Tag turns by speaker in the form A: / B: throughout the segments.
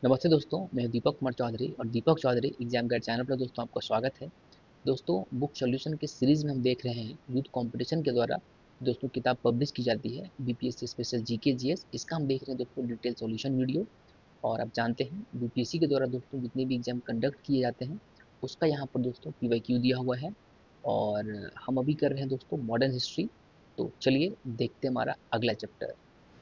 A: नमस्ते दोस्तों, मैं दीपक कुमार चौधरी और Deepak Chaudhary exam guide channel पर दोस्तों आपका स्वागत है। दोस्तों, बुक सॉल्यूशन के सीरीज में हम देख रहे हैं यूथ कंपटीशन के द्वारा दोस्तों किताब पब्लिश की जाती है बीपीएससी स्पेशल जीके जीएस। इसका हम देख रहे हैं दोस्तों डिटेल सॉल्यूशन वीडियो। और आप जानते हैं बीपीएससी के द्वारा दोस्तों जितने भी एग्जाम कंडक्ट किए जाते हैं उसका यहाँ पर दोस्तों पीवाईक्यू दिया हुआ है। और हम अभी कर रहे हैं दोस्तों मॉडर्न हिस्ट्री। तो चलिए देखते हैं हमारा अगला चैप्टर।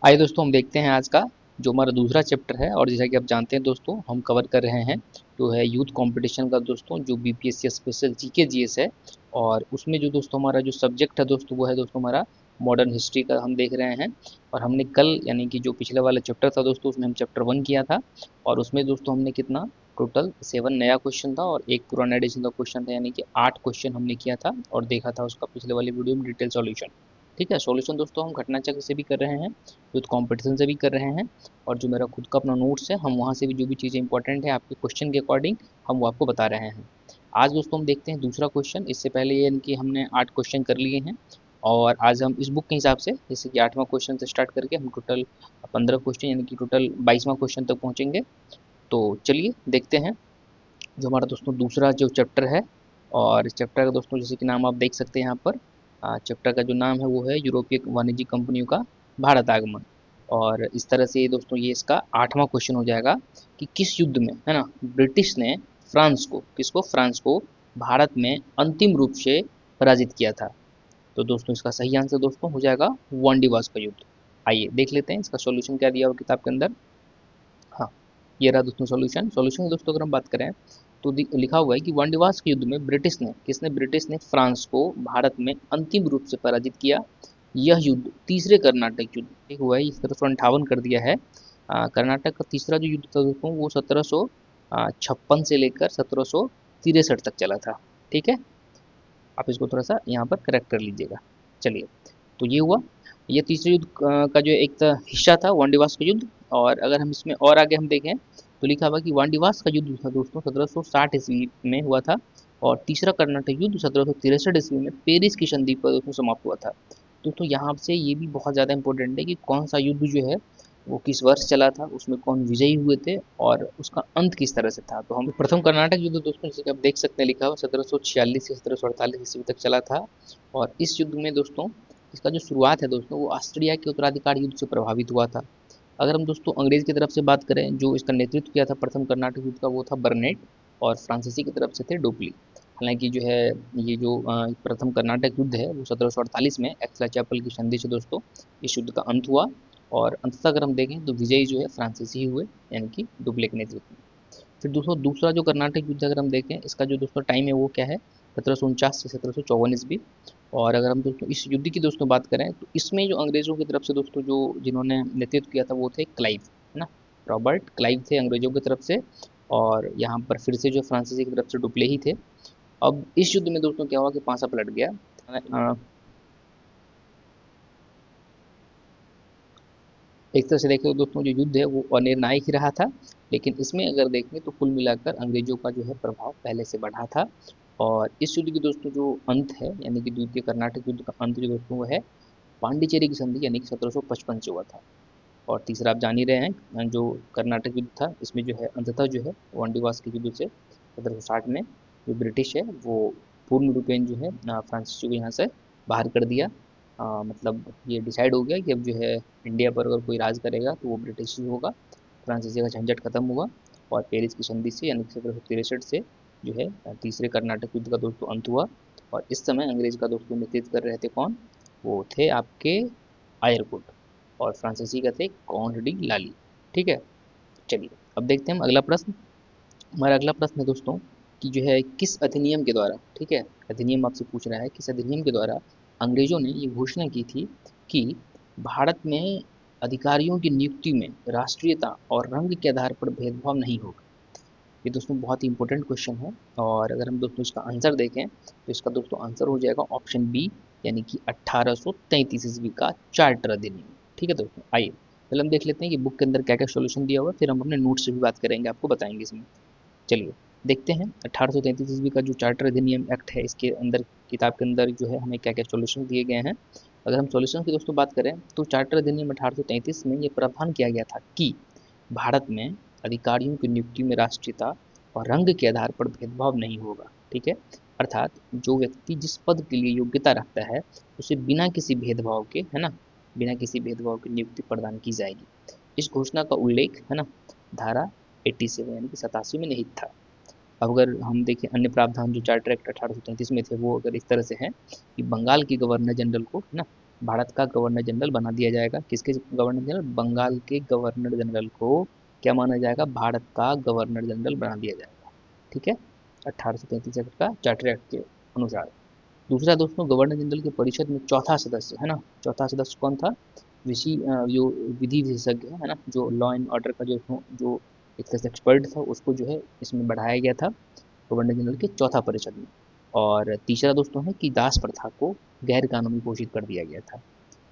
A: आइए दोस्तों हम देखते हैं आज का जो हमारा दूसरा चैप्टर है। और जैसा कि आप जानते हैं दोस्तों हम कवर कर रहे हैं जो है यूथ कंपटीशन का दोस्तों जो बीपीएससी स्पेशल जीके जीएस है। और उसमें जो दोस्तों हमारा जो सब्जेक्ट है दोस्तों वो है दोस्तों हमारा मॉडर्न हिस्ट्री का हम देख रहे हैं। और हमने कल यानी कि जो पिछले वाला चैप्टर था दोस्तों उसमें हम चैप्टर 1 किया था। और उसमें दोस्तों हमने कितना टोटल 7 नया क्वेश्चन था और एक पुराना एडिशन का क्वेश्चन था, यानी कि 8 क्वेश्चन हमने किया था और देखा था उसका पिछले वाले वीडियो में डिटेल सॉल्यूशन। ठीक है, सॉल्यूशन दोस्तों हम घटना चक्र से भी कर रहे हैं, यूथ कंपटीशन से भी कर रहे हैं। और जो मेरा खुद का अपना नोट्स है हम वहाँ से भी जो भी चीज़ें इंपॉर्टेंट है आपके क्वेश्चन के अकॉर्डिंग हम वो आपको बता रहे हैं। आज दोस्तों हम देखते हैं दूसरा क्वेश्चन। इससे पहले ये कि हमने 8 क्वेश्चन कर लिए हैं। और आज हम इस बुक के हिसाब से जैसे कि 8वां क्वेश्चन से स्टार्ट करके हम टोटल 15 क्वेश्चन यानी कि टोटल 22वां क्वेश्चन तक पहुँचेंगे। तो चलिए देखते हैं जो हमारा दोस्तों दूसरा जो चैप्टर है। और इस चैप्टर का दोस्तों जैसे कि नाम आप देख सकते हैं यहाँ पर, चैप्टर का जो नाम है वो है यूरोपीय वाणिज्यिक कंपनियों का भारत आगमन। और इस तरह से दोस्तों ये इसका 8वां क्वेश्चन हो जाएगा कि किस युद्ध में है ना ब्रिटिश ने फ्रांस को भारत में अंतिम रूप से पराजित किया था। तो दोस्तों इसका सही आंसर दोस्तों हो जाएगा वांडीवास का युद्ध। आइए देख लेते हैं इसका सॉल्यूशन क्या दिया हुआ किताब के अंदर। हाँ, ये रहा दोस्तों सॉल्यूशन दोस्तों अगर हम बात करें तो लिखा हुआ है कि वांडीवास के युद्ध में ब्रिटिश ने फ्रांस को भारत में अंतिम रूप से पराजित किया। यह युद्ध तीसरे कर्नाटक युद्ध एक हुआ है, 1758 कर दिया है। कर्नाटक का तीसरा जो युद्ध था दोस्तों वो 1756 से लेकर 1763 तक चला था। ठीक है, आप इसको थोड़ा सा यहाँ पर करेक्ट कर लीजिएगा। चलिए, तो ये हुआ, ये तीसरे युद्ध का जो एक हिस्सा था वांडीवास का युद्ध। और अगर हम इसमें और आगे हम देखें तो लिखा हुआ कि वांडीवास का युद्ध था दोस्तों 1760 ईस्वी में हुआ था। और तीसरा कर्नाटक युद्ध 1763 ईस्वी में पेरिस की संधि पर दोस्तों समाप्त हुआ था। दोस्तों यहाँ से ये भी बहुत ज़्यादा इंपॉर्टेंट है कि कौन सा युद्ध जो है वो किस वर्ष चला था, उसमें कौन विजयी हुए थे और उसका अंत किस तरह से था। तो हम प्रथम कर्नाटक युद्ध दोस्तों जैसे कि आप देख सकते हैं लिखा हुआ 1746 से 1748 ईस्वी तक चला था। और इस युद्ध में दोस्तों इसका जो शुरुआत है दोस्तों वो ऑस्ट्रिया के उत्तराधिकार युद्ध से प्रभावित हुआ था। अगर हम दोस्तों अंग्रेज की तरफ से बात करें जो इसका नेतृत्व किया था प्रथम कर्नाटक युद्ध का वो था बर्नेट। और फ्रांसीसी की तरफ से थे डोपली। हालांकि जो है ये जो प्रथम कर्नाटक युद्ध है वो 1748 में एक्सला चैपल की संधि से दोस्तों इस युद्ध का अंत हुआ। और अंततः अगर हम देखें तो विजयी जो है फ्रांसीसी ही हुए, यानी कि डुप्ले के नेतृत्व में। फिर दोस्तों दूसरा जो कर्नाटक युद्ध अगर हम देखें इसका जो दोस्तों टाइम है वो क्या है 1749 से 1754 ईस्वी। और अगर हम दोस्तों इस युद्ध की दोस्तों बात करें तो इसमें जो अंग्रेजों की तरफ से दोस्तों जो जिन्होंने नेतृत्व किया था वो थे क्लाइव, है ना, रॉबर्ट क्लाइव थे अंग्रेजों की तरफ से। और यहाँ पर फिर से जो फ्रांसीसी की तरफ से डुप्ले ही थे। अब इस युद्ध में दोस्तों क्या हुआ कि पांसा पलट गया। एक तरह से देखें तो दोस्तों जो युद्ध है वो अनिर्णायक ही रहा था। लेकिन इसमें अगर देखें तो कुल मिलाकर अंग्रेजों का जो है प्रभाव पहले से बढ़ा था। और इस युद्ध की दोस्तों जो अंत है यानी कि द्वितीय कर्नाटक युद्ध का अंत जो दोस्तों वो है पांडिचेरी की संधि यानी कि 1755 से हुआ था। और तीसरा आप जान ही रहे हैं जो कर्नाटक युद्ध था इसमें जो है अंततः जो है वांडीवास के युद्ध से 1760 में जो ब्रिटिश है वो पूर्ण रूपेण जो है फ्रांसीसियों को यहाँ से बाहर कर दिया। मतलब ये डिसाइड हो गया कि अब जो है इंडिया पर अगर कोई राज करेगा तो वो ब्रिटिश ही होगा। फ्रांसीसी का झंझट खत्म हुआ। और पेरिस की संधि से यानी कि 1763 से जो है तीसरे कर्नाटक युद्ध का दोस्तों अंत हुआ। और इस समय अंग्रेज का दोस्तों नेतृत्व कर रहे थे कौन, वो थे आपके आयरकुट। और फ्रांसीसी का थे कॉन्ट डी लाली। ठीक है, चलिए अब देखते हैं हम अगला प्रश्न। हमारा अगला प्रश्न है दोस्तों कि जो है किस अधिनियम के द्वारा, ठीक है, अधिनियम आपसे पूछ रहा है किस अधिनियम के द्वारा अंग्रेजों ने ये घोषणा की थी कि भारत में अधिकारियों की नियुक्ति में राष्ट्रीयता और रंग के आधार पर भेदभाव नहीं होगा। ये दोस्तों बहुत ही इंपॉर्टेंट क्वेश्चन है। और अगर हम दोस्तों इसका आंसर देखें तो इसका दोस्तों आंसर हो जाएगा ऑप्शन बी, यानी कि 1833 ईस्वी का चार्टर अधिनियम। ठीक है दोस्तों, आइए पहले हम देख लेते हैं कि बुक के अंदर क्या क्या सोल्यूशन दिया हुआ है, फिर हम अपने नोट से भी बात करेंगे, आपको बताएंगे इसमें। चलिए देखते हैं 1833 ईस्वी का जो चार्टर अधिनियम एक्ट है इसके अंदर किताब के अंदर जो है हमें क्या क्या सॉल्यूशन दिए गए हैं। अगर हम सॉल्यूशन की दोस्तों बात करें तो चार्टर अधिनियम 1833 में ये प्रावधान किया गया था कि भारत में अधिकारियों की नियुक्ति में राष्ट्रीयता और रंग के आधार पर भेदभाव नहीं होगा। ठीक है, अर्थात जो व्यक्ति जिस पद के लिए योग्यता रखता है उसे बिना किसी भेदभाव के, है ना, बिना किसी भेदभाव की नियुक्ति प्रदान की जाएगी। इस घोषणा का उल्लेख, है ना, धारा 87 यानी कि 87 में निहित था। अब अगर हम देखें अन्य प्रावधान जो चार्टर एक्ट 1833 में थे, वो अगर इस तरह से हैं कि बंगाल के गवर्नर जनरल को, है ना, भारत का गवर्नर जनरल बना दिया जाएगा। किसके गवर्नर जनरल? बंगाल के गवर्नर जनरल को क्या माना जाएगा? भारत का गवर्नर जनरल बना दिया जाएगा। ठीक है, 1833 का चार्टर एक्ट के अनुसार। दूसरा दोस्तों, गवर्नर जनरल के परिषद में चौथा सदस्य, है ना, चौथा सदस्य कौन था? जो विधि विशेषज्ञ है ना, जो लॉ एंड ऑर्डर का जो एक तरह से एक्सपर्ट था, उसको जो है इसमें बढ़ाया गया था गवर्नर जनरल के चौथा परिषद में। और तीसरा दोस्तों है कि दास प्रथा को गैर कानूनी घोषित कर दिया गया था।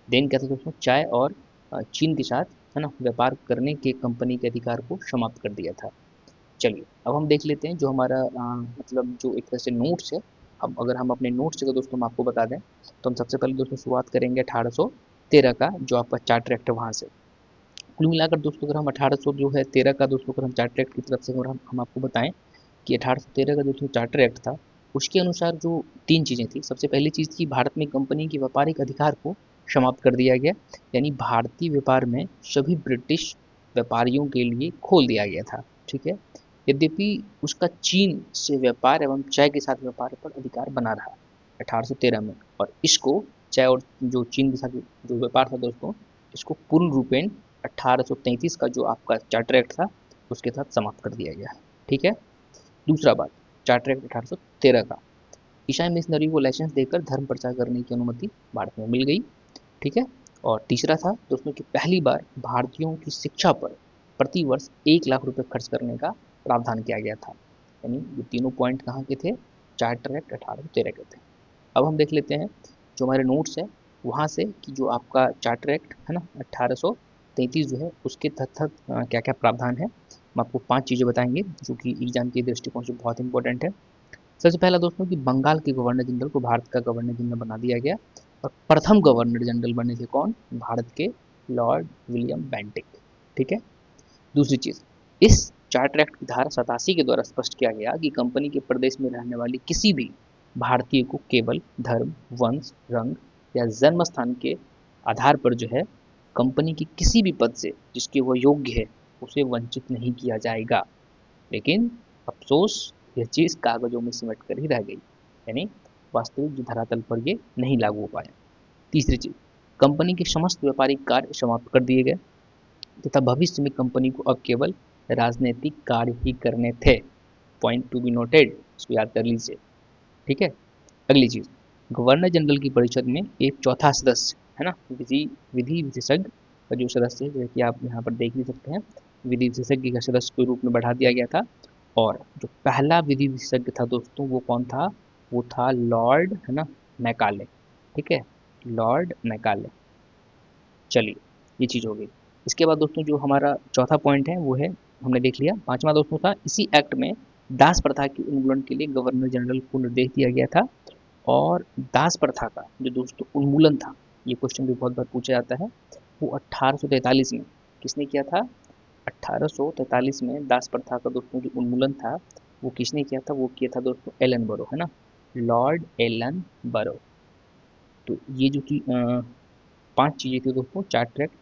A: देन क्या था दोस्तों? चाय और चीन के साथ, है ना, व्यापार करने के कंपनी के अधिकार को समाप्त कर दिया था। चलिए अब हम देख लेते हैं जो हमारा मतलब जो एक तरह से नोट्स है। अब अगर हम अपने नोट्स से दोस्तों हम आपको बता दें, तो हम सबसे पहले दोस्तों शुरुआत करेंगे 1813 का, जो आपका चार्टर एक्ट है वहाँ से। कुल मिलाकर दोस्तों अगर हम 1800 जो है 13 का दोस्तों अगर हम चार्टर एक्ट की तरफ से अगर हम आपको बताएं कि 1813 का जो चार्टर एक्ट था, उसके अनुसार जो तीन चीज़ें थी। सबसे पहली चीज़ थी, भारत में कंपनी के व्यापारिक अधिकार को समाप्त कर दिया गया, यानी भारतीय व्यापार में सभी ब्रिटिश व्यापारियों के लिए खोल दिया गया था। ठीक है, यद्यपि उसका चीन से व्यापार एवं चाय के साथ व्यापार पर अधिकार बना रहा 1813 में, और इसको चाय और जो चीन के साथ जो व्यापार था दोस्तों, इसको पूर्ण रूपेण 1833 का जो आपका चार्टर एक्ट था उसके साथ समाप्त कर दिया गया। ठीक है, दूसरा बात, चार्टर एक्ट 1813 का ईसाई मिशनरी को लाइसेंस देकर धर्म प्रचार करने की अनुमति भारत में मिल गई। ठीक है, और तीसरा था दोस्तों कि पहली बार भारतीयों की शिक्षा पर प्रति वर्ष 1 लाख रुपए खर्च करने का प्रावधान किया गया था। यानी ये तीनों पॉइंट कहाँ के थे? चार्टर एक्ट 1813 के थे। अब हम देख लेते हैं जो हमारे नोट्स है वहाँ से कि जो आपका चार्टर एक्ट है ना 1833 जो है उसके तहत क्या क्या प्रावधान है। हम आपको 5 चीज़ें बताएंगे जो कि एग्जाम के दृष्टिकोण से बहुत इंपॉर्टेंट है। सबसे पहला दोस्तों कि बंगाल के गवर्नर जनरल को भारत का गवर्नर जनरल बना दिया गया, और प्रथम गवर्नर जनरल बने थे कौन? भारत के लॉर्ड विलियम बेंटिक। ठीक है, दूसरी चीज़, इस चार्टर एक्ट की धारा 87 के द्वारा स्पष्ट किया गया कि कंपनी के प्रदेश में रहने वाले किसी भी भारतीय को केवल धर्म, वंश, रंग या जन्म स्थान के आधार पर जो है कंपनी के किसी भी पद से जिसके वह योग्य है उसे वंचित नहीं किया जाएगा। लेकिन अफसोस यह चीज़ कागजों में सिमट कर ही रह गई, यानी वास्तविक जो धरातल पर ये नहीं लागू हो पाया। तीसरी चीज़, कंपनी के समस्त व्यापारिक कार्य समाप्त कर दिए गए तथा भविष्य में कंपनी को अब केवल राजनीतिक कार्य ही करने थे। पॉइंट टू बी नोटेड, इसको याद कर लीजिए। ठीक है, अगली चीज़, गवर्नर जनरल की परिषद में एक चौथा सदस्य, है ना, विधि विधि विशेषज्ञ का जो सदस्य है, जैसे कि आप यहाँ पर देख भी सकते हैं, विधि विशेषज्ञ का सदस्य के रूप में बढ़ा दिया गया था। और जो पहला विधि विशेषज्ञ था दोस्तों वो कौन था? वो था लॉर्ड, है ना, मैकाले। ठीक है, लॉर्ड मैकाले। चलिए ये चीज़ हो गई। इसके बाद दोस्तों जो हमारा चौथा पॉइंट है वो है, हमने देख लिया। पांचवा दोस्तों था, इसी एक्ट में दास प्रथा के उन्मूलन के लिए गवर्नर जनरल को निर्देश दिया गया था। और दास प्रथा का जो दोस्तों उन्मूलन था, ये क्वेश्चन भी बहुत बार पूछा जाता है, वो 1843 में किसने किया था? 1843 में दास प्रथा का दोस्तों जो उन्मूलन था वो किसने किया था? वो किया था दोस्तों एलन बरो, है ना, लॉर्ड एलन बरो। तो ये जो कि 5 चीज़ें थी दोस्तों चार्टर एक्ट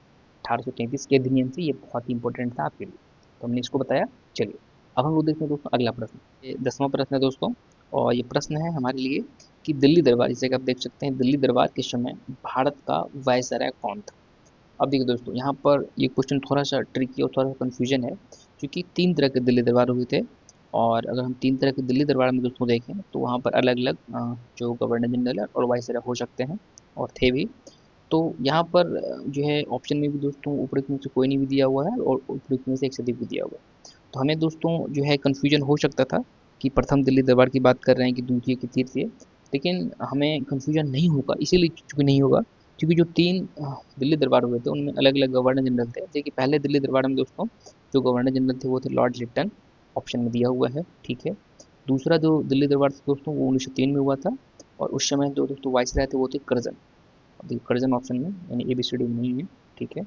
A: 1833 के अधिनियम से, ये बहुत ही इंपॉर्टेंट था आपके लिए, तो हमने इसको बताया। चलिए अब हम लोग देखते हैं दोस्तों अगला प्रश्न, ये 10वां प्रश्न है दोस्तों। और ये प्रश्न है हमारे लिए कि दिल्ली दरबार, जैसे कि आप देख सकते हैं, दिल्ली दरबार के समय भारत का वायसराय कौन था? अब देखिए दोस्तों यहाँ पर ये क्वेश्चन थोड़ा सा ट्रिकी और थोड़ा सा कन्फ्यूजन है, क्योंकि 3 तरह के दिल्ली दरबार हुए थे। और अगर हम 3 तरह के दिल्ली दरबार में दोस्तों देखें तो वहाँ पर अलग अलग जो गवर्नर जनरल है और वायसराय हो सकते हैं, और थे भी। तो यहाँ पर जो है ऑप्शन में भी दोस्तों उपरोक्त में से कोई नहीं भी दिया हुआ है और उपरोक्त में से एक से अधिक भी दिया हुआ है। तो हमें दोस्तों जो है कन्फ्यूजन हो सकता था कि प्रथम दिल्ली दरबार की बात कर रहे हैं कि द्वितीय की तृतीय, लेकिन हमें कन्फ्यूजन नहीं होगा, इसीलिए चूंकि नहीं होगा क्योंकि जो 3 दिल्ली दरबार हुए थे उनमें अलग अलग गवर्नर जनरल थे। जैसे कि पहले दिल्ली दरबार में दोस्तों जो गवर्नर जनरल थे वो थे लॉर्ड लिप्टन, ऑप्शन में दिया हुआ है। ठीक है, दूसरा जो दिल्ली दरबार था दोस्तों वो 1903 में हुआ था, और उस समय जो दोस्तों वाइसराय थे वो थे कर्जन। अब देखिए कर्जन ऑप्शन में यानी ABCD में नहीं है। ठीक है,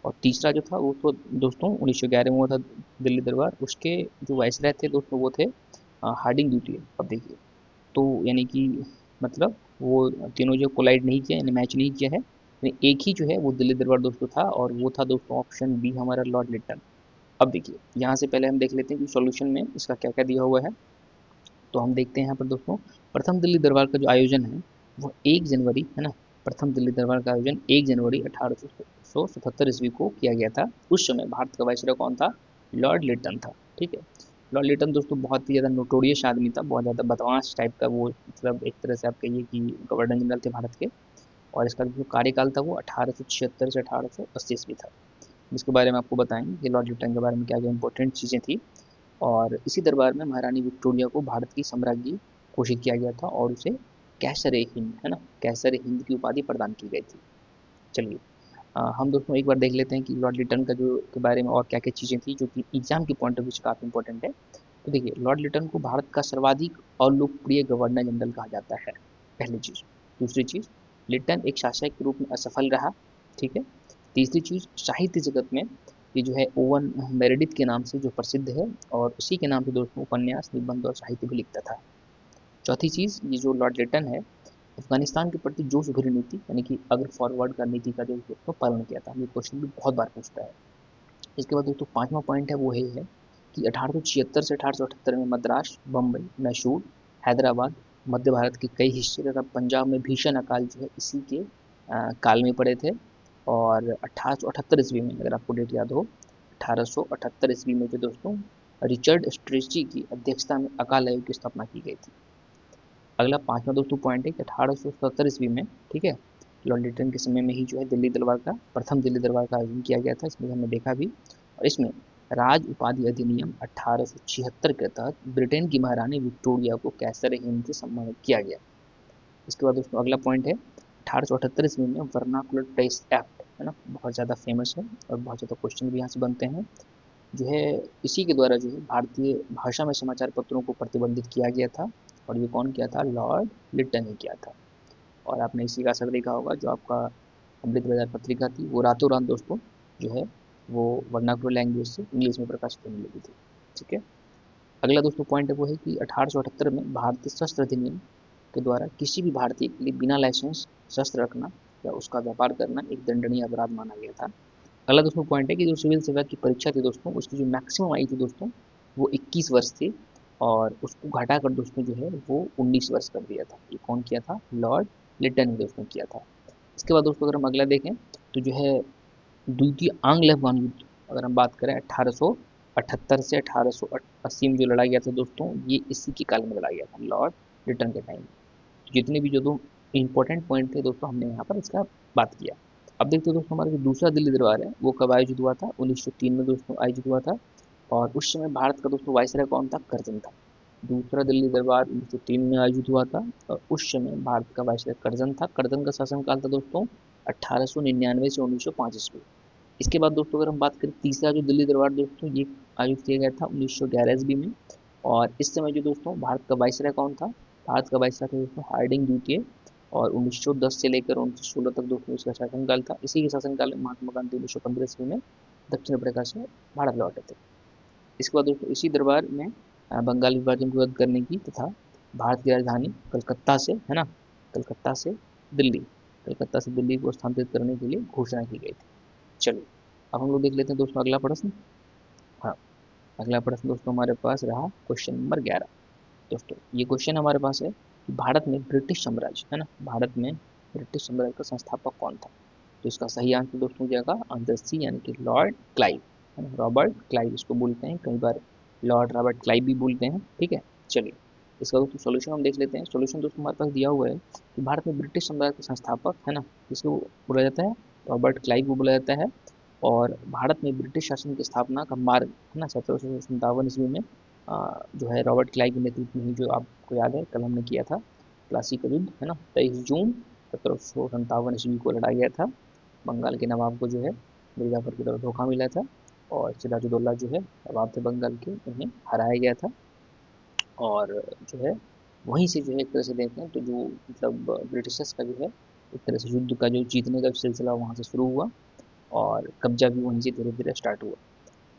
A: और तीसरा जो था वो तो दोस्तों 1911 में हुआ था दिल्ली दरबार। उसके जो वायसराय थे दोस्तों वो थे हार्डिंग ड्यूटी। अब देखिए तो यानी कि मतलब वो तीनों जो कोलाइड नहीं किया यानी मैच नहीं किया है, यानी एक ही जो है वो दिल्ली दरबार दोस्तों था, और वो था दोस्तों ऑप्शन बी हमारा लॉर्ड लिटन। अब देखिए यहाँ से पहले हम देख लेते हैं कि सॉल्यूशन में इसका क्या क्या दिया हुआ है। तो हम देखते हैं यहाँ पर दोस्तों प्रथम दिल्ली दरबार का जो आयोजन है वो 1 जनवरी है ना, प्रथम दिल्ली दरबार का आयोजन 1 जनवरी 1877 ईस्वी को किया गया था। उस समय भारत का वायसराय कौन था? लॉर्ड लिटन था। ठीक है। लॉर्ड लिटन दोस्तों बहुत ही ज़्यादा नोटोरियस आदमी था, बहुत ज़्यादा बदमाश टाइप का वो, मतलब एक तरह से आप कहिए कि गवर्नर जनरल थे भारत के। और इसका जो कार्यकाल था वो 1876 से 1880 ईस्वी था। जिसके बारे में आपको बताएंगे कि लॉर्ड लिटन के बारे में क्या क्या इंपॉर्टेंट चीज़ें थी। और इसी दरबार में महारानी विक्टोरिया को भारत की सम्राज्ञी घोषित किया गया था, और उसे कैसर ए हिंद है ना, कैसर ए हिंद की उपाधि प्रदान की गई थी। चलिए हम दोस्तों एक बार देख लेते हैं कि लॉर्ड लिटन का जो के बारे में और क्या क्या चीज़ें थी जो कि एग्जाम के पॉइंट ऑफ व्यू से काफ़ी इंपॉर्टेंट है। तो देखिए लॉर्ड लिटन को भारत का सर्वाधिक और लोकप्रिय गवर्नर जनरल कहा जाता है, पहली चीज़। दूसरी चीज़, लिटन एक शासक के रूप में असफल रहा। ठीक है। तीसरी चीज़, साहित्य जगत में ये जो है ओवन मेरेडिथ के नाम से जो प्रसिद्ध है, और उसी के नाम से दोस्तों उपन्यास, निबंध और साहित्य भी लिखता था। चौथी चीज़, ये जो लॉर्ड लिटन है अफगानिस्तान के प्रति जोश भरी नीति यानी कि अग्र फॉरवर्ड का नीति का जो दोस्तों पालन किया था। ये क्वेश्चन भी बहुत बार पूछता है। इसके बाद दोस्तों पांचवा पॉइंट है वो है कि 1876 से 1878 में मद्रास, बम्बई, मैसूर, हैदराबाद, मध्य भारत के कई हिस्से तथा पंजाब में भीषण अकाल जो है इसी के काल में पड़े थे। और 1878 ईस्वी में, अगर आपको डेट याद हो, 1878 ईस्वी में जो दोस्तों रिचर्ड स्ट्रेची की अध्यक्षता में अकाल आयोग की स्थापना की गई थी। अगला पांचवा दोस्तों पॉइंट है कि 1870 ईस्वी में, ठीक है, लॉर्ड लिटन के समय में ही जो है दिल्ली दरबार का, प्रथम दिल्ली दरबार का आयोजन किया गया था। इसमें हमने देखा भी। और इसमें राज उपाधि अधिनियम 1876 के तहत ब्रिटेन की महारानी विक्टोरिया को कैसर हिंद से सम्मानित किया गया। इसके बाद दोस्तों अगला पॉइंट है 1878 ईस्वी में वर्नाकुलर प्रेस एक्ट है ना, बहुत ज़्यादा फेमस है और बहुत ज़्यादा क्वेश्चन भी यहाँ से बनते हैं। जो है इसी के द्वारा जो है भारतीय भाषा में समाचार पत्रों को प्रतिबंधित किया गया था, और ये कौन किया था? लॉर्ड लिटन ने किया था। और आपने इसी का असर देखा होगा, जो आपका अमृत बाजार पत्रिका थी वो रातों रात दोस्तों जो है वो वर्नाकुलर लैंग्वेज से इंग्लिश में प्रकाशित होने लगी थी। ठीक है। अगला दोस्तों पॉइंट है वो है कि 1878 में भारतीय शस्त्र अधिनियम के द्वारा किसी भी भारतीय के लिए बिना लाइसेंस शस्त्र रखना या उसका व्यापार करना एक दंडनीय अपराध माना गया था। अगला दोस्तों पॉइंट है कि जो सिविल सेवा की परीक्षा थी दोस्तों उसकी जो मैक्सिमम आई थी दोस्तों वो 21 वर्ष थी, और उसको घटाकर दोस्तों जो है वो 19 वर्ष कर दिया था। ये कौन किया था? लॉर्ड लिटन ने दोस्तों किया था। इसके बाद दोस्तों अगर हम अगला देखें तो जो है द्वितीय आंग्ल अफगान युद्ध, अगर हम बात करें 1878 से 1880 में जो लड़ा गया था दोस्तों, ये इसी के काल में लड़ा गया था, लॉर्ड लिटन के टाइम। जितने भी जो दो इंपॉर्टेंट पॉइंट थे दोस्तों हमने यहाँ पर इसका बात किया। अब देखते हैं दोस्तों हमारा जो दूसरा दिल्ली दरबार है वो कब आयोजित हुआ था? 1903 में दोस्तों आयोजित हुआ था। और उस समय भारत का दोस्तों वायसराय कौन था? करजन था। दूसरा दिल्ली दरबार 1903 में आयोजित हुआ था, और उस समय भारत का वायसराय करजन था। करजन का शासनकाल था दोस्तों 1899 से 1905 ईस्वी। इसके बाद दोस्तों अगर हम बात करें तीसरा जो दिल्ली दरबार दोस्तों, ये आयोजित किया गया था 1911 ईस्वी में। और इस समय जो दोस्तों भारत का वायसराय कौन था? भारत का वायसराय था दोस्तों हार्डिंग द्वितीय। और 1910 से लेकर 1916 तक दोस्तों इसका शासनकाल था। इसी के शासनकाल में महात्मा गांधी 1915 ईस्वी में दक्षिण अफ्रीका से भारत लौटे थे। इसके बाद दोस्तों इसी दरबार में बंगाल विभाजन को रद्द करने की तथा भारत की राजधानी कलकत्ता से है ना, कलकत्ता से दिल्ली, कलकत्ता से दिल्ली को स्थानांतरित करने के लिए घोषणा की गई थी। चलिए अब हम लोग देख लेते हैं दोस्तों अगला प्रश्न। हाँ, अगला प्रश्न दोस्तों हमारे पास रहा क्वेश्चन नंबर 11। दोस्तों ये क्वेश्चन हमारे पास है कि भारत में ब्रिटिश साम्राज्य है ना, भारत में ब्रिटिश साम्राज्य का संस्थापक कौन था? तो इसका सही आंसर दोस्तों हो जाएगा आंसर सी, यानी कि लॉर्ड क्लाइव है ना, रॉबर्ट क्लाइव इसको बोलते हैं, कई बार लॉर्ड रॉबर्ट क्लाइव भी बोलते हैं। ठीक है। चलिए इसका दोस्तों सॉल्यूशन हम देख लेते हैं। सॉल्यूशन दोस्तों हमारे पास दिया हुआ है कि भारत में ब्रिटिश साम्राज्य का संस्थापक है ना, जिसको बोला जाता है रॉबर्ट क्लाइव को बोला जाता है। और भारत में ब्रिटिश शासन की स्थापना का मार्ग है ना 1757 ईस्वी में जो है रॉबर्ट क्लाइव के नेतृत्व में ही, जो आपको याद है कल हमने किया था प्लासी का युद्ध है ना, 23 जून 1757 ईस्वी को लड़ा गया था। बंगाल के नवाब को जो है मिर्जापुर की तरफ धोखा मिला था, और सिराजुद्दौला जो है नवाब थे बंगाल के, उन्हें हराया गया था। और जो है वहीं से जो है एक तरह से देखें तो जो मतलब ब्रिटिशर्स का जो है एक तरह से युद्ध का जो जीतने का सिलसिला वहाँ से शुरू हुआ। और कब्जा भी वहीं से धीरे धीरे स्टार्ट हुआ।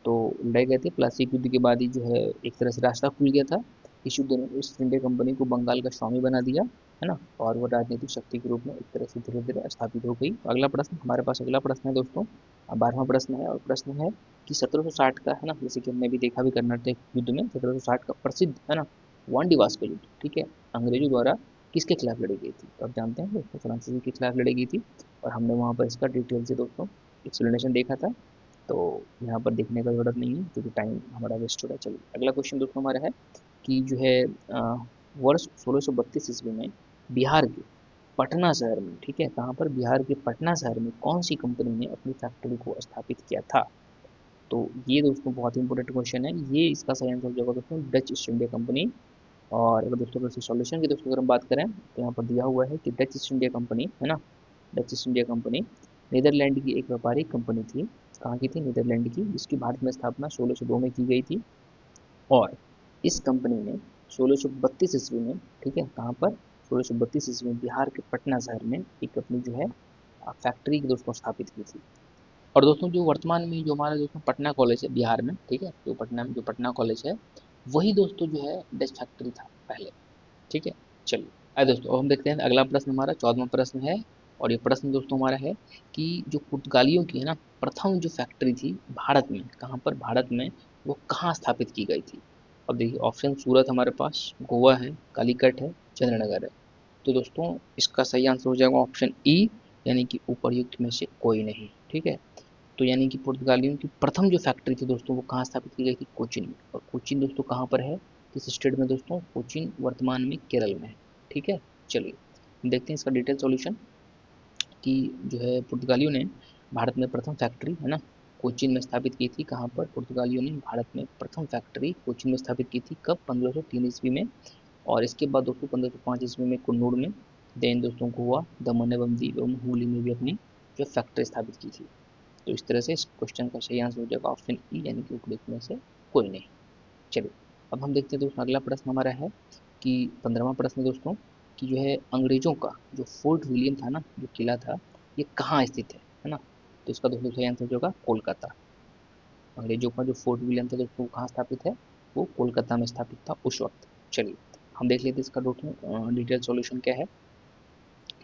A: तो लड़ाई कहते हैं प्लासी युद्ध के बाद ही जो है एक तरह से रास्ता खुल गया था। इस युद्ध ने ईस्ट इंडिया कंपनी को बंगाल का स्वामी बना दिया, है ना, और वो राजनीतिक शक्ति के रूप में एक तरह से धीरे धीरे स्थापित हो गई। अगला प्रश्न हमारे पास, अगला प्रश्न है दोस्तों, 12वां प्रश्न है, और प्रश्न है कि 1760 का, है ना, जैसे कि हमने भी देखा भी कर्नाटक युद्ध में 1760 का प्रसिद्ध, है ना, वांडीवास का युद्ध, ठीक है, अंग्रेजों द्वारा किसके खिलाफ लड़ी गई थी? तो आप जानते हैं दोस्तों फ्रांसीसी के खिलाफ लड़ी गई थी, और हमने वहाँ पर इसका डिटेल से दोस्तों एक्सप्लेनेशन देखा था। तो यहाँ पर देखने का ज़रूरत नहीं है क्योंकि टाइम हमारा वेस्ट हो रहा है। चलिए अगला क्वेश्चन दोस्तों हमारा है कि जो है वर्ष 1632 ईस्वी में बिहार के पटना शहर में, ठीक है, कहाँ पर, बिहार के पटना शहर में कौन सी कंपनी ने अपनी फैक्ट्री को स्थापित किया था? तो ये दोस्तों बहुत ही इंपॉर्टेंट क्वेश्चन है, ये इसका सही आंसर हो जाएगा दोस्तों डच ईस्ट इंडिया कंपनी। और अगर दोस्तों अगर सॉल्यूशन की दोस्तों अगर हम बात करें तो यहाँ पर दिया हुआ है कि डच ईस्ट इंडिया कंपनी, है ना, Dutch East India company Netherland की एक व्यापारिक कंपनी थी। कहाँ की थी? नीदरलैंड की, जिसकी भारत में स्थापना 1602 में की गई थी। और इस कंपनी ने 1632 ईस्वी में, ठीक है, कहाँ पर, 1632 ईस्वी में बिहार के पटना शहर में एक अपनी जो है फैक्ट्री दोस्तों स्थापित की थी। और दोस्तों जो वर्तमान में जो हमारा दोस्तों पटना कॉलेज है बिहार में, ठीक है, जो पटना में जो पटना कॉलेज है, वही दोस्तों जो है डच फैक्ट्री था पहले, ठीक है। चलिए आइए दोस्तों अब हम देखते हैं अगला प्रश्न, हमारा 14वां प्रश्न है। और ये प्रश्न दोस्तों हमारा है कि जो पुर्तगालियों की, है ना, प्रथम जो फैक्ट्री थी भारत में, कहाँ पर, भारत में, वो कहाँ स्थापित की गई थी? अब देखिए ऑप्शन सूरत हमारे पास, गोवा है, कालीकट है, चंद्रनगर है। तो दोस्तों इसका सही आंसर हो जाएगा ऑप्शन ई, यानी कि उपर्युक्त में से कोई नहीं, ठीक है। तो यानी कि पुर्तगालियों की प्रथम जो फैक्ट्री थी दोस्तों वो कहाँ स्थापित की गई थी? कोचीन में। और कोचीन दोस्तों कहाँ पर है, किस स्टेट में दोस्तों? कोचीन वर्तमान में केरल में है, ठीक है। चलिए देखते हैं इसका डिटेल सॉल्यूशन कि जो है पुर्तगालियों ने भारत में प्रथम फैक्ट्री, है ना, कोचीन में स्थापित की थी। कहाँ पर? पुर्तगालियों ने भारत में प्रथम फैक्ट्री कोचीन में स्थापित की थी, कब? 1503 ईस्वी में। और इसके बाद दोस्तों 1505 ईस्वी में कन्नौर में, देन दोस्तों गोवा, दमन एवं दीव एवं हुगली में भी अपनी जो फैक्ट्री स्थापित की थी। तो इस तरह से इस क्वेश्चन का सही आंसर हो जाएगा ऑप्शन ई, यानी कि उपरोक्त में से कोई नहीं। चलिए अब हम देखते हैं दोस्तों अगला प्रश्न हमारा है कि 15वां प्रश्न दोस्तों कि जो है अंग्रेजों का जो फोर्ट विलियम था ना, जो किला था, ये कहाँ स्थित है ना? तो इसका दोस्तों सही आंसर होगा कोलकाता। अंग्रेजों का जो फोर्ट विलियम था दोस्तों वो कहाँ स्थापित है? वो कोलकाता में स्थापित था उस वक्त। चलिए हम देख लेते हैं इसका दोस्तों डिटेल सॉल्यूशन क्या है।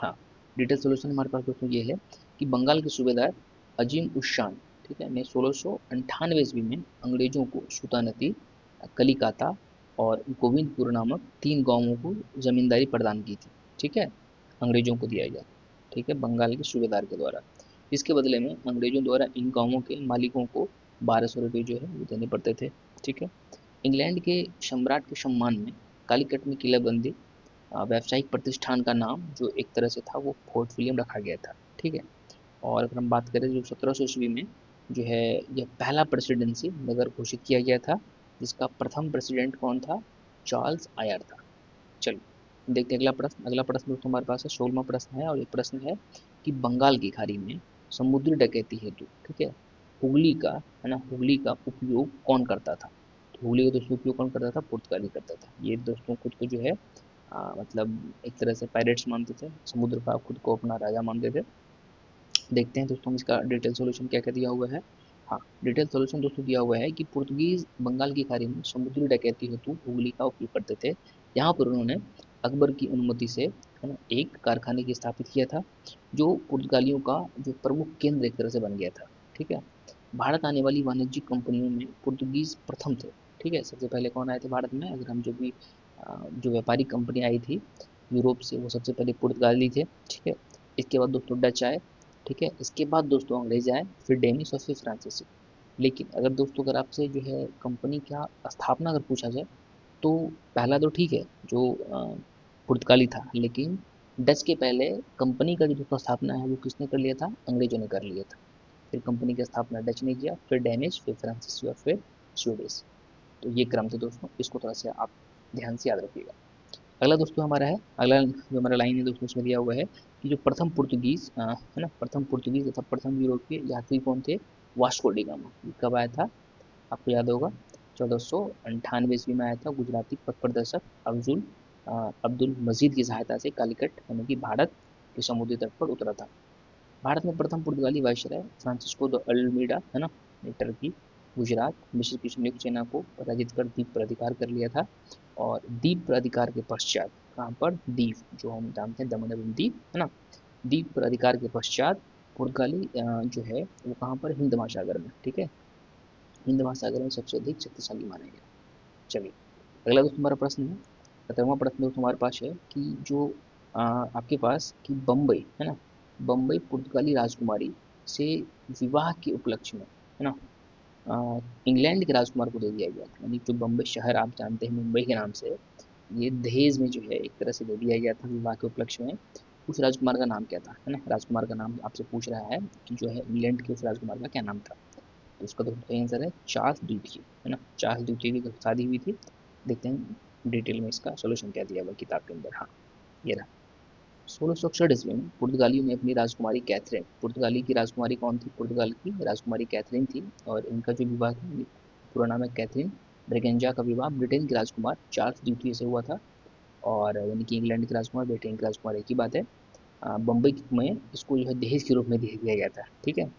A: हाँ, डिटेल सोल्यूशन हमारे पास दोस्तों ये है कि बंगाल के सूबेदार अजीम उस शान, ठीक है, ने 1698 ईस्वी में अंग्रेजों को सुतानती, कलिकाता और गोविंदपुर नामक 3 गांवों को जमींदारी प्रदान की थी, ठीक है, अंग्रेजों को दिया गया, ठीक है, बंगाल के सूबेदार के द्वारा। इसके बदले में अंग्रेजों द्वारा इन गांवों के मालिकों को 1200 रुपये जो है वो देने पड़ते थे, ठीक है। इंग्लैंड के सम्राट के सम्मान में कालीकट में किलाबंदी व्यावसायिक प्रतिष्ठान का नाम जो एक तरह से था वो फोर्ट विलियम रखा गया था, ठीक है। और अगर हम बात करें जो 1700 ईस्वी में जो है यह पहला प्रेसिडेंसी नगर घोषित किया गया था, जिसका प्रथम प्रेसिडेंट कौन था? चार्ल्स आयर था। चलिए देखते हैं अगला प्रश्न। अगला प्रश्न दोस्तों हमारे पास है 16वां प्रश्न है, और ये प्रश्न है कि बंगाल की खाड़ी में समुद्री डकैती हेतु, ठीक है, हुगली का, है ना, हुगली का उपयोग कौन करता था? तो हुगली का दोस्तों उपयोग कौन करता था? पुर्तगाली करता था। ये दोस्तों खुद को जो है मतलब एक तरह से पायरेट्स मानते थे, समुद्र का खुद को अपना राजा मानते थे। देखते हैं दोस्तों इसका डिटेल सॉल्यूशन क्या क्या दिया हुआ है। हाँ, डिटेल सॉल्यूशन दोस्तों दिया हुआ है कि पुर्तगीज बंगाल की खाड़ी में समुद्री डकैती हेतु हुगली का उपयोग करते थे। यहाँ पर उन्होंने अकबर की अनुमति से, है ना, एक कारखाने की स्थापित किया था, जो पुर्तगालियों का जो प्रमुख केंद्र एक तरह से बन गया था, ठीक है। भारत आने वाली वाणिज्यिक कंपनियों में पुर्तगीज प्रथम थे, ठीक है। सबसे पहले कौन आए थे भारत में? अगर हम जो भी जो व्यापारिक कंपनी आई थी यूरोप से, वो सबसे पहले पुर्तगाली थे, ठीक है। इसके बाद दोस्तों डच आए, ठीक है। इसके बाद दोस्तों अंग्रेज आए, फिर डेनिश और फिर फ्रांसीसी। लेकिन अगर दोस्तों अगर आपसे जो है कंपनी का स्थापना अगर पूछा जाए तो पहला तो ठीक है जो पुर्तगाली था, लेकिन डच के पहले कंपनी का जो दोस्तों स्थापना है वो किसने कर लिया था? अंग्रेजों ने कर लिया था। फिर कंपनी की स्थापना डच ने किया, फिर डेनिश, फिर फ्रांसीसी और फिर स्वीडिश। तो ये क्रम थे दोस्तों, इसको थोड़ा सा आप ध्यान से याद रखिएगा। अगला दोस्तों हमारा है, अगला जो हमारा लाइन है दोस्तों उसमें दिया हुआ है कि जो प्रथम पुर्तगीज, है ना, प्रथम पुर्तगीज तथा प्रथम यूरोपीय यात्री कौन थे? Vasco D gamma. ये कब आया था? आपको याद होगा 1498 ईस्वी में आया था। गुजराती पथ प्रदर्शक अब्दुल मजीद की सहायता से कालीकट यानी कि भारत के समुद्री तट पर उतरा था। भारत में प्रथम पुर्तगाली वायसराय फ्रांसिस्को द अल्मीडा है ना, ने टर्की, गुजरात, मिस्र की संयुक्त सेना को पराजित कर द्वीप पर अधिकार कर लिया था। और द्वीप पर अधिकार के पश्चात, कहाँ पर, द्वीप जो हम जानते हैं दमन एवं दीव है ना, द्वीप पर अधिकार के पश्चात पुर्तगाली जो है वो कहाँ पर, हिंद महासागर में, ठीक है, हिंद महासागर में सबसे अधिक शक्तिशाली माना गया। चलिए अगला दोस्त हमारा प्रश्न है, 17वां प्रश्न दोस्त हमारे पास है कि जो आपके पास कि बम्बई है ना, बम्बई पुर्तगाली राजकुमारी से विवाह के उपलक्ष्य में है ना, इंग्लैंड के राजकुमार को दे दिया गया था। यानी जो बम्बई शहर आप जानते हैं मुंबई के नाम से, ये दहेज में जो है एक तरह से दे दिया गया था विवाह के उपलक्ष्य में। उस राजकुमार का नाम क्या था, है ना, राजकुमार का नाम आपसे पूछ रहा है कि जो है इंग्लैंड के उस राजकुमार का क्या नाम था। तो उसका दोस्तों सही आंसर है चार्ल्स द्वितीय, है ना, चार्ल्स द्वितीय की शादी हुई थी। देखते हैं डिटेल में इसका सोल्यूशन क्या दिया हुआ किताब के अंदर। हाँ, ये रहा। 1661 ईस्वी में पुर्तगालियों ने अपनी राजकुमारी कैथरीन, पुर्तगाली की राजकुमारी कौन थी, पुर्तगाल की राजकुमारी कैथरीन थी, और इनका जो विवाह था, पूरा नाम है कैथरीन ब्रिगेंजा का विवाह ब्रिटेन के राजकुमार चार्ल्स द्वितीय से हुआ था। और यानी कि इंग्लैंड के राजकुमार ब्रिटेन के राजकुमार एक ही बात है। बम्बई में इसको जो है दहेज के रूप में दे दिया गया था, ठीक है।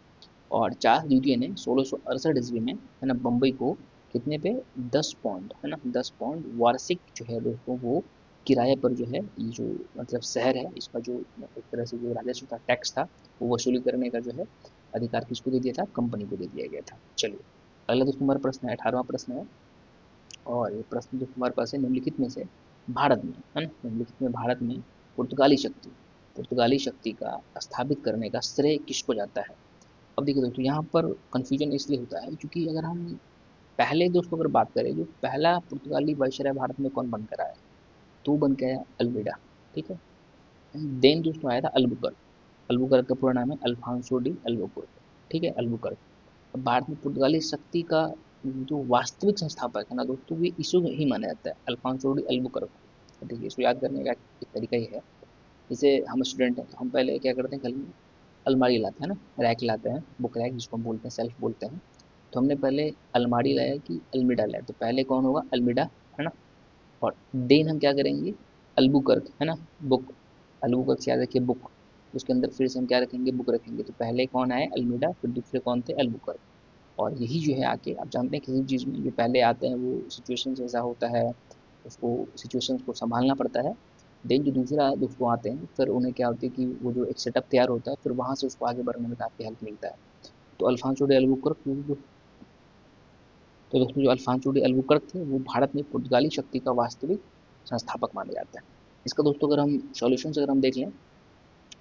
A: और चार्ल्स द्वितीय ने 1668 ईस्वी में है ना बम्बई को कितने पे, 10 पौंड है ना, 10 पौंड वार्षिक जो है दोस्तों वो किराए पर जो है ये जो मतलब शहर है इसका जो एक तरह से जो राजस्व था, टैक्स था, वो वसूली करने का जो है अधिकार किसको दे दिया था, कंपनी को दे दिया गया था। चलिए अगला दोस्तों हमारा प्रश्न है, 18वां प्रश्न है। और ये प्रश्न जो हमारे पास है, निम्नलिखित में से भारत में है ना, निम्नलिखित में भारत में पुर्तगाली शक्ति, पुर्तगाली शक्ति का स्थापित करने का श्रेय किसको जाता है। अब देखिए दोस्तों यहाँ पर कंफ्यूजन इसलिए होता है क्योंकि अगर हम पहले दोस्तों अगर बात करें, जो पहला पुर्तगाली वायसराय भारत में कौन बनकर आया, तो बन के आया अल्मीडा, ठीक है। देन दोस्तों आया था अल्बुकर्क, अल्बुकर्क का पूरा नाम है अल्फांसो डी अल्बुकर्क, ठीक है, अल्बुकर्क। अब भारत में पुर्तगाली शक्ति का जो वास्तविक संस्थापक है ना दोस्तों, ये इसको ही माना जाता है, अल्फांसो डी अल्बुकर्क को। देखिए इसको याद करने का एक तरीका ये है, जैसे हम स्टूडेंट हैं तो हम पहले क्या करते हैं, कल में अलमारी लाते हैं ना, रैक लाते हैं, बुक रैक जिसको हम बोलते हैं, सेल्फ बोलते हैं। तो हमने पहले अलमारी लाया कि अल्मीडा लाया, तो पहले कौन होगा, अल्मीडा, है ना। और देन हम क्या करेंगे, अल्बुकर्क, है ना, बुक, अल्बुकर्क से याद रखिए बुक, उसके अंदर फिर से हम क्या रखेंगे, बुक रखेंगे। तो पहले कौन आए, अल्मीडा, फिर दूसरे कौन थे, अल्बुकर्क। और यही जो है आके आप जानते हैं किसी चीज़ में जो पहले आते हैं वो सिचुएशन ऐसा होता है, उसको सिचुएशंस को संभालना पड़ता है। देन जो दूसरा दोस्तों आते हैं फिर उन्हें क्या होती है कि वो जो एक सेटअप तैयार होता है, फिर वहाँ से उसको आगे बढ़ने में काफ़ी हेल्प मिलता है। तो अल्फांसो डे अल्बुकर्क तो दोस्तों जो अल्फांसो डी अल्बुकर्क थे वो भारत में पुर्तगाली शक्ति का वास्तविक संस्थापक माना जाता है। इसका दोस्तों अगर हम सॉल्यूशन अगर हम देख लें,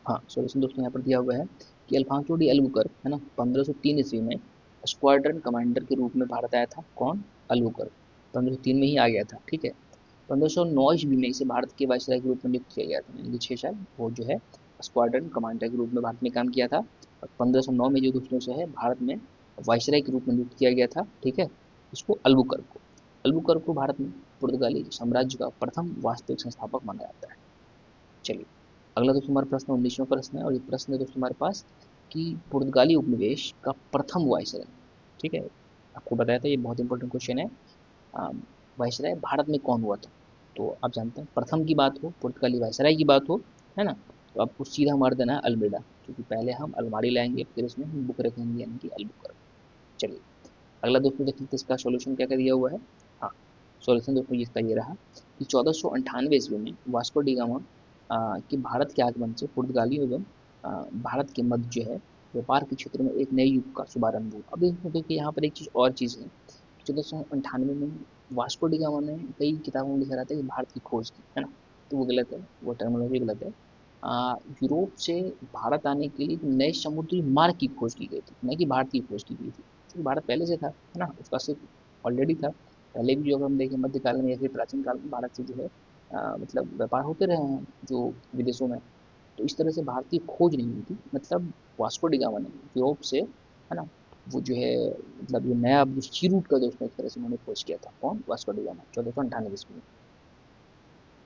A: हाँ सॉल्यूशन दोस्तों यहाँ पर दिया हुआ है कि अल्फांसो डी अल्बुकर्क है ना 1503 ईस्वी में स्क्वाड्रन कमांडर के रूप में भारत आया था, कौन, अल्बुकर्क, 1503 में ही आ गया था, ठीक है। 1509 ईस्वी में इसे भारत के वायसराय के रूप में नियुक्त किया गया था, यानी कि 6 साल वो जो है स्क्वाड्रन कमांडर के रूप में भारत में काम किया था। और 1509 में जो दोस्तों से है भारत में वायसराय के रूप में नियुक्त किया गया था, ठीक है, इसको अल्बुकर्क को, अल्बुकर्क को भारत में पुर्तगाली साम्राज्य का प्रथम वास्तविक संस्थापक माना जाता है। चलिए अगला दोस्तों हमारा प्रश्न 19वां प्रश्न है, और ये प्रश्न है दोस्तों हमारे पास कि पुर्तगाली उपनिवेश का प्रथम वायसराय, ठीक है, आपको बताया था ये बहुत इंपॉर्टेंट क्वेश्चन है, वायसराय भारत में कौन हुआ था। तो आप जानते हैं प्रथम की बात हो, पुर्तगाली वायसराय की बात हो, है ना, तो आपको सीधा मार देना है अल्मेडा, क्योंकि पहले हम अलमारी लाएंगे फिर उसमें हम बुक रखेंगे, यानी कि अल्बुकर्क। चलिए अगला दोस्तों देखते हैं इसका सॉल्यूशन क्या क्या दिया हुआ है। हाँ, सॉल्यूशन दोस्तों इसका ये रहा कि 1498 ईस्वी में वास्को डी गामा कि भारत के आगमन से पुर्तगालियों एवं भारत के मध्य जो है व्यापार के क्षेत्र में एक नए युग का शुभारंभ हुआ। अब देखिए यहाँ पर एक चीज़ और चीज़ है, 1498 में वास्को डी गामा ने कई किताबों में लिखा रहता है कि भारत की खोज की, है ना, तो वो गलत है, वो टर्मिनोलॉजी गलत है। यूरोप से भारत आने के लिए नए समुद्री मार्ग की खोज की गई थी, न कि भारत की खोज की गई थी, क्योंकि भारत पहले से था, है ना, उसका सिर्फ ऑलरेडी था। पहले भी जो अगर हम देखें मध्यकाल में या फिर प्राचीन काल में भारत से जो है मतलब व्यापार होते रहे हैं जो विदेशों में। तो इस तरह से भारत की खोज नहीं हुई थी, मतलब वास्को डी गामा ने यूरोप से, है ना, वो जो है मतलब ये नया जो सी रूट का दोस्तों एक तरह से उन्होंने खोज किया था, कौन, वास्को डी गामा, 1498 ईस्वी में।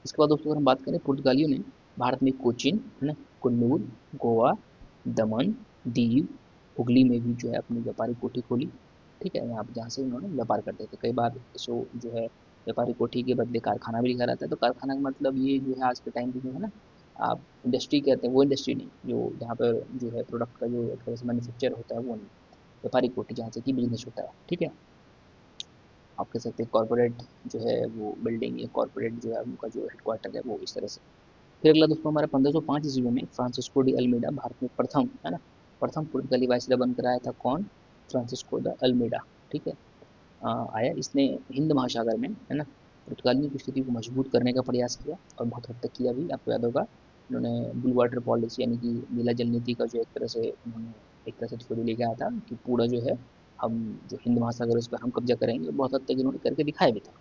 A: इसके बाद दोस्तों अगर हम बात करें पुर्तगालियों ने भारत में कोचीन, है ना, कन्नूर, गोवा, दमन, दीव, हुगली में भी जो है अपनी व्यापारिक कोठी खोली, ठीक है, यहाँ पे जहाँ से उन्होंने व्यापार करते थे। कई बार इसको जो है व्यापारिक कोठी के बदले कारखाना भी लिखा रहता है, तो कारखाना का मतलब ये जो है आज के टाइम पे जो है ना आप इंडस्ट्री कहते हैं वो इंडस्ट्री नहीं, जो जहाँ पर जो है प्रोडक्ट का जो एक तरह से मैन्युफैक्चर होता है वो नहीं, व्यापारिक कोठी जहाँ से कि बिजनेस होता है, ठीक है। आप कह सकते हैं कॉर्पोरेट जो है वो बिल्डिंग या कॉर्पोरेट जो है उनका जो हेडक्वार्टर है वो इस तरह से। फिर अगला दोस्तों हमारा 1505 ईस्वी में फ्रांसिस्को डी अल्मीडा भारत में प्रथम, है ना, प्रथम पुर्तगाली वायसराय बनकर आया था। कौन? फ्रांसिस्को द अल्मीडा, ठीक है। आया, इसने हिंद महासागर में, है ना, पुर्तगालियों की स्थिति को मजबूत करने का प्रयास किया और बहुत हद तक किया भी। आपको याद होगा उन्होंने ब्लू वाटर पॉलिसी यानी कि नीला जल नीति का जो एक तरह से उन्होंने एक तरह से थ्योरी लेके आया था कि पूरा जो है हम जो हिंद महासागर है उस पर हम कब्जा करेंगे, और बहुत हद तक इन्होंने करके दिखाया भी था।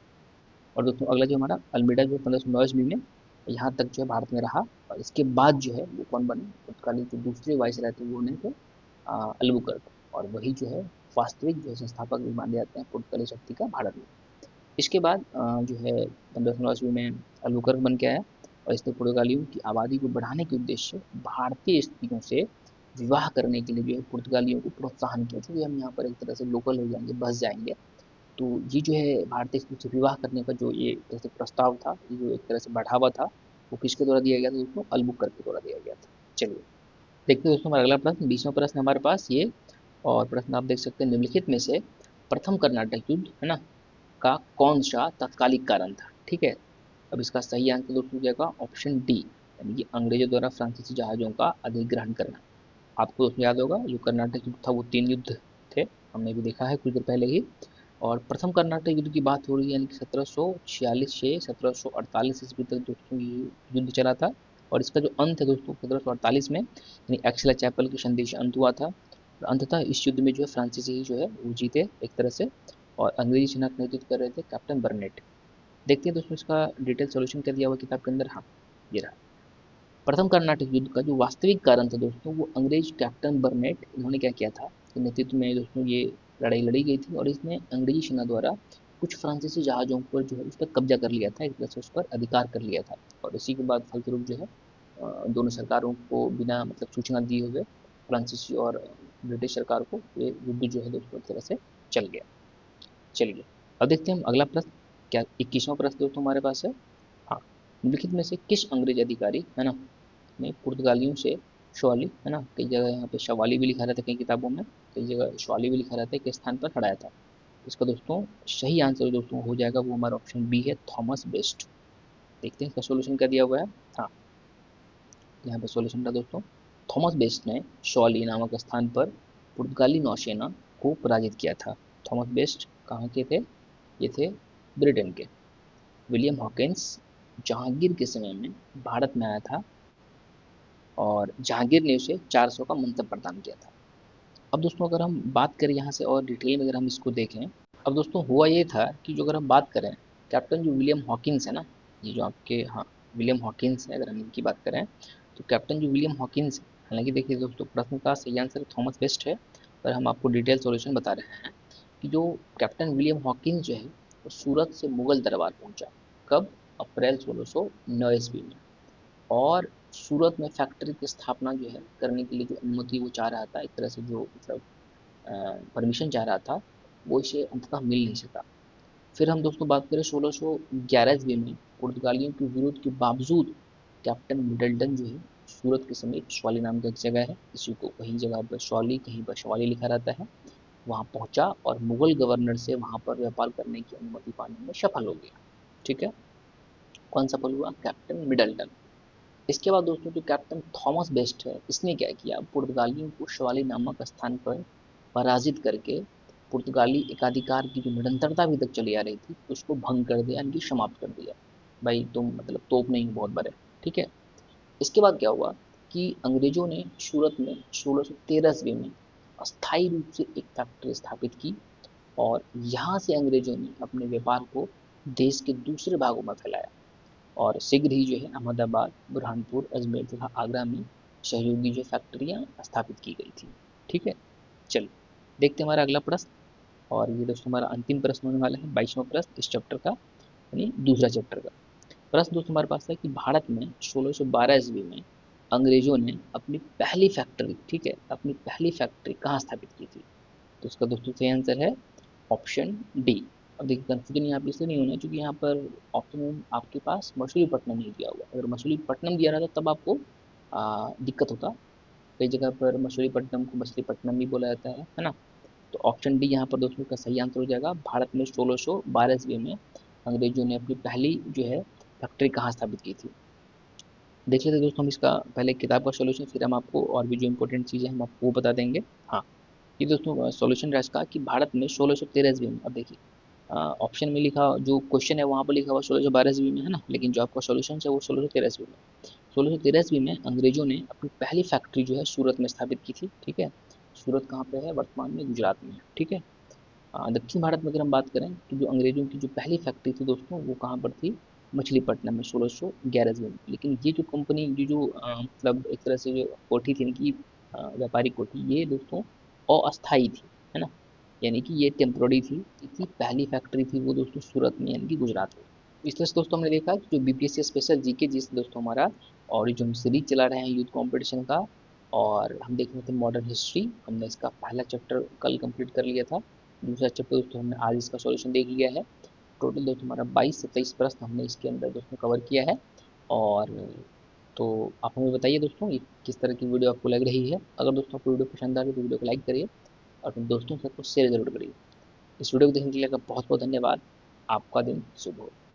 A: और दोस्तों अगला जो हमारा अल्मीडा जो 1509 ईस्वी में यहाँ तक जो है भारत में रहा, और इसके बाद जो है वो कौन बने? पुर्तगाली जो दूसरे वाइसराय थे वो नहीं थे, अल्बुकर्क, और वही जो है वास्तविक जो है संस्थापक भी माने जाते हैं पुर्तगाली शक्ति का भारत में। इसके बाद जो है 1516 ईस्वी में अल्बुकर्क बन के आया, और इसने पुर्तगालियों की आबादी को बढ़ाने के उद्देश्य से भारतीय स्त्रियों से विवाह करने के लिए जो है पुर्तगालियों को प्रोत्साहन किया, क्योंकि हम यहाँ पर एक तरह से लोकल हो जाएंगे, बस जाएंगे। तो ये जो है भारतीय स्त्री से विवाह करने का जो ये एक तरह से प्रस्ताव था, ये जो एक तरह से बढ़ावा था, वो किसके द्वारा दिया गया था दोस्तों? अल्बुकर्क के द्वारा दिया गया था। चलिए देखते हैं दोस्तों हमारा अगला प्रश्न, 20वां प्रश्न हमारे पास ये। और प्रश्न आप देख सकते हैं, निम्नलिखित में से प्रथम कर्नाटक युद्ध, है ना, का कौन सा तात्कालिक कारण था? ठीक है। अब इसका सही आंसर दोस्तों क्या होगा? ऑप्शन डी, यानी कि अंग्रेजों द्वारा फ्रांसीसी जहाजों का अधिग्रहण करना। आपको दोस्तों याद होगा जो कर्नाटक युद्ध था वो 3 युद्ध थे, हमने भी देखा है कुछ देर पहले ही। और प्रथम कर्नाटक युद्ध की बात हो रही है, यानी कि 1746 से 1748 ईस्वी तक दोस्तों ये युद्ध चला था। और इसका जो अंत है दोस्तों 1748 में, यानी एक्सला चैपल की संधि से अंत हुआ था। और अंततः इस युद्ध में जो है फ्रांसीसी ही जो है वो जीते एक तरह से, और अंग्रेजी सेना का नेतृत्व कर रहे थे कैप्टन बर्नेट। देखते हैं दोस्तों इसका डिटेल सॉल्यूशन क्या दिया हुआ किताब के अंदर। हाँ, ये रहा। प्रथम कर्नाटक युद्ध का जो वास्तविक कारण था दोस्तों वो अंग्रेज कैप्टन बर्नेट, इन्होंने क्या किया था कि नेतृत्व में दोस्तों ये लड़ाई लड़ी गई थी, और इसने अंग्रेजी सेना द्वारा कुछ फ्रांसीसी जहाज़ों पर जो है उस पर कब्जा कर लिया था, एक तरह से उस पर अधिकार कर लिया था। और इसी के बाद फलस्वरूप जो है दोनों सरकारों को बिना मतलब सूचना दिए हुए फ्रांसीसी और ब्रिटिश सरकार को ये युद्ध जो है दोस्तों एक तरह से चल गया। चलिए अब देखते हैं हम अगला प्रश्न, क्या 21वां प्रश्न दोस्तों हमारे पास है। हाँ, निम्नलिखित में से किस अंग्रेज अधिकारी, है ना, ने पुर्तगालियों से शवाली, है ना, कई जगह यहाँ पे शवाली भी लिखा रहता है, कई किताबों में कई जगह शवाली भी लिखा रहता है, के स्थान पर हटाया था? इसका दोस्तों सही आंसर दोस्तों हो जाएगा वो हमारा ऑप्शन बी है, थॉमस बेस्ट। देखते हैं इसका सोल्यूशन क्या दिया हुआ है। हाँ, यहाँ पे सोल्यूशन था दोस्तों, थॉमस बेस्ट ने शवाली नामक स्थान पर पुर्तगाली नौसेना को पराजित किया था। थॉमस बेस्ट कहाँ के थे? ये थे ब्रिटेन के। विलियम हॉकिंस जहांगीर के समय में भारत में आया था, और जहांगीर ने उसे 400 का मंतव्य प्रदान किया था। अब दोस्तों अगर हम बात करें यहाँ से और डिटेल में अगर हम इसको देखें, अब दोस्तों हुआ ये था कि जो अगर हम बात करें कैप्टन जो विलियम हॉकिंस है ना, ये जो आपके, हाँ, विलियम हॉकिंस है, अगर हम इनकी बात करें तो कैप्टन जो विलियम हॉकिंस है, हालांकि देखिए दोस्तों प्रश्न का सही आंसर थॉमस वेस्ट है, पर हम आपको डिटेल सॉल्यूशन बता रहे हैं कि जो कैप्टन विलियम हॉकिंस जो है वो सूरत से मुगल दरबार पहुंचा। कब? अप्रैल 1609 ईस्वी में। और सूरत में फैक्ट्री की स्थापना जो है करने के लिए जो अनुमति वो चाह रहा था, एक तरह से जो मतलब परमिशन चाह रहा था, वो इसे अंततः मिल नहीं सका। फिर हम दोस्तों बात करें 1611 ईस्वी में पुर्तगालियों के विरोध के बावजूद कैप्टन मिडल्टन जो है सूरत के समीप शवाली नाम का एक जगह है, इसी को कहीं जगह पर शवाली कहीं पर शवाली लिखा रहता है, वहाँ पहुंचा और मुगल गवर्नर से वहाँ पर व्यापार करने की अनुमति पाने में सफल हो गया। ठीक है, कौन सफल हुआ? Captain Middleton. इसके बाद दोस्तों जो कैप्टन थॉमस बेस्ट है, इसने क्या किया? पुर्तगालियों को शवाली नामक स्थान पर पराजित करके पुर्तगाली एकाधिकार की जो निरंतरता अभी तक चली आ रही थी उसको भंग कर दिया, यानी कि समाप्त कर दिया। भाई तुम मतलब तोप नहीं हो बहुत बड़े, ठीक है। इसके बाद क्या हुआ कि अंग्रेजों ने सूरत में 1613 ईस्वी में अस्थायी रूप से एक फैक्ट्री स्थापित की, और यहाँ से अंग्रेजों ने अपने व्यापार को देश के दूसरे भागों में फैलाया, और शीघ्र ही जो है अहमदाबाद, बुरहानपुर, अजमेर तथा आगरा में सहयोगी जो फैक्ट्रियाँ स्थापित की गई थी। ठीक है, चलिए देखते हैं हमारा अगला प्रश्न। और ये दोस्तों हमारा अंतिम प्रश्न होने वाला है, 22वां प्रश्न इस चैप्टर का, यानी दूसरा चैप्टर का। प्रश्न दोस्तों हमारे पास है कि भारत में 1612 ईस्वी में अंग्रेजों ने अपनी पहली फैक्ट्री, ठीक है, अपनी पहली फैक्ट्री कहाँ स्थापित की थी? तो इसका दोस्तों सही आंसर है ऑप्शन डी, अब देखिए कन्फ्यूजन यहाँ पे इसलिए नहीं होना है क्योंकि यहाँ पर ऑप्शन में आपके पास मछलीपट्टनम नहीं दिया हुआ। अगर मछलीपट्टनम दिया रहता तब आपको दिक्कत होता। कई जगह पर मछलीपट्टनम को मछलीपट्टनम भी बोला जाता है ना। तो ऑप्शन डी यहाँ पर दोस्तों का सही आंसर हो जाएगा। भारत में 1612 ईस्वी में अंग्रेजों ने अपनी पहली जो है फैक्ट्री कहाँ स्थापित की थी। देख लेते हैं दोस्तों हम इसका पहले किताब का सॉल्यूशन, फिर हम आपको और भी जो इंपॉर्टेंट चीज़ें हम आपको वो बता देंगे। हाँ, ये दोस्तों सॉल्यूशन रहा इसका कि भारत में 1613 ईस्वी में। अब देखिए ऑप्शन में लिखा जो क्वेश्चन है वहाँ पर लिखा हुआ 1612 ईस्वी में है ना, लेकिन जो आपका सॉल्यूशन है वो 1613 ईस्वी में। 1613 ईस्वी में अंग्रेजों ने अपनी पहली फैक्ट्री जो है सूरत में स्थापित की थी। ठीक है, सूरत कहाँ पे है, वर्तमान में गुजरात में है। ठीक है, दक्षिण भारत में अगर हम बात करें तो जो अंग्रेजों की जो पहली फैक्ट्री थी दोस्तों वो कहाँ पर थी, मछलीपट्टनम में 1611 ईस्वी में। लेकिन ये जो कंपनी जो मतलब एक तरह से जो कोठी थी इनकी व्यापारिक कोठी, ये दोस्तों अस्थाई थी, है ना, यानी कि ये टेम्प्रोरी थी। इसकी पहली फैक्ट्री थी वो दोस्तों सूरत में यानी कि गुजरात में। इस तरह से दोस्तों हमने देखा कि जो बीपीएससी स्पेशल जीके जिस दोस्तों हमारा और जो हम सीरीज चला रहे हैं यूथ कंपटीशन का, और हम देख रहे थे मॉडर्न हिस्ट्री, हमने इसका पहला चैप्टर कल कंप्लीट कर लिया था। दूसरा चैप्टर दोस्तों हमने आज इसका सॉल्यूशन देख लिया है। टोटल दोस्तों हमारा 22 से 23 प्रश्न हमने इसके अंदर दोस्तों कवर किया है। और तो आप हमें बताइए दोस्तों ये किस तरह की वीडियो आपको लग रही है। अगर दोस्तों आपको वीडियो पसंद आ रही है तो वीडियो को लाइक करिए और अपने दोस्तों के साथ शेयर जरूर करिए। इस वीडियो को देखने के लिए आपका बहुत बहुत धन्यवाद। आपका दिन शुभ हो।